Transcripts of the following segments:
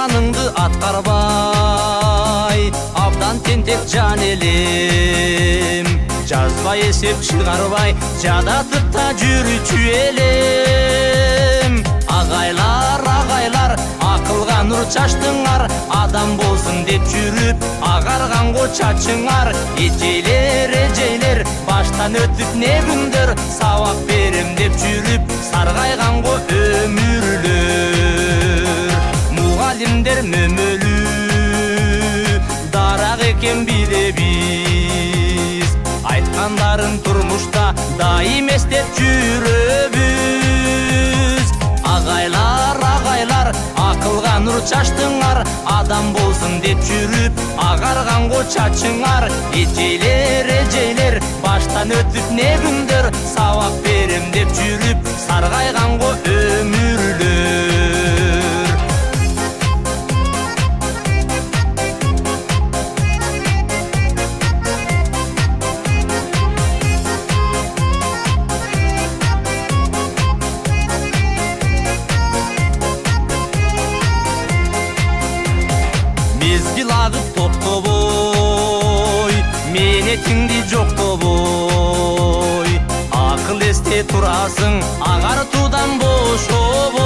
тапшырганыңды аткарбай, абдан тентек жан элем. Жазбай эсеп чыгарбай, жадатып та жүрүчү элем. Агайлар, акылга нур чачтыңар, адам болсун деп жүрүп, агарганго чачыңар. Эжейлер, баштан өтүп не күндөр, сабак берем деп жүрүп, саргайганго өмүрлөр. Мугалимдер мөмөлүү, дарак экен билебиз, айткандарын турмушта дайым эстеп жүрөбүз. Агайлар, акылга нур чачтыңар, адам болсун деп жүрүп, агарганго чачыңар. Эжейлер, баштан өтүп не күндөр, сабак берем деп жүрүп, саргайганго өмүрлөр. Мезгил агып токтобой, менетиңди жоктобой. Акыл эсте турасың, агартуудан бошобой.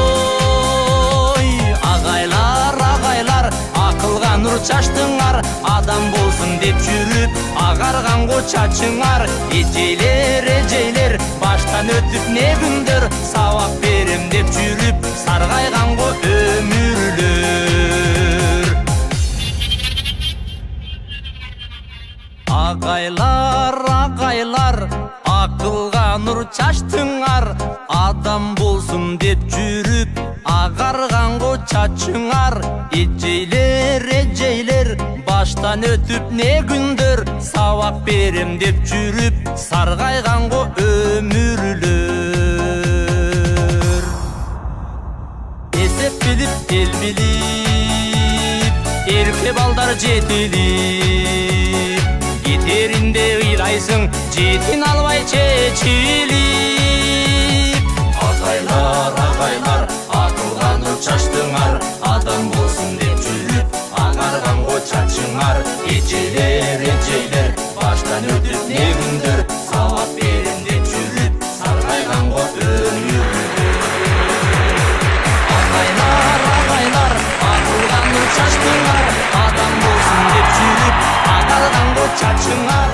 Агайлар, акылга нур чачтыңар, адам болсун деп жүрүп, агарганго чачыңар. Эжейлер, баштан өтүп не күндөр, сабак берем деп жүрүп, саргайганго өмүрлөр. Агайлар, акылга нур чачтыңар, адам болсун деп жүрүп, агарганго чачыңар. Эжейлер, баштан өтүп не күндөр, сабак берем деп жүрүп, саргайганго өмүрлөр. Эсеп билип, эл билип, эрке балдар жетилип, кетеринде ыйлайсың, жетин албай чечилип. Агайлар, акылга нур чачтыңар, адам болсун деп жүрүп, агарганго чачыңар. Эжейлер, баштан өтүп не күндөр, сабак берем деп жүрүп, саргайганго өмүрлөр. Агайлар, акылга нур чачтыңар, адам болсун деп жүрүп, агарганго чачыңар.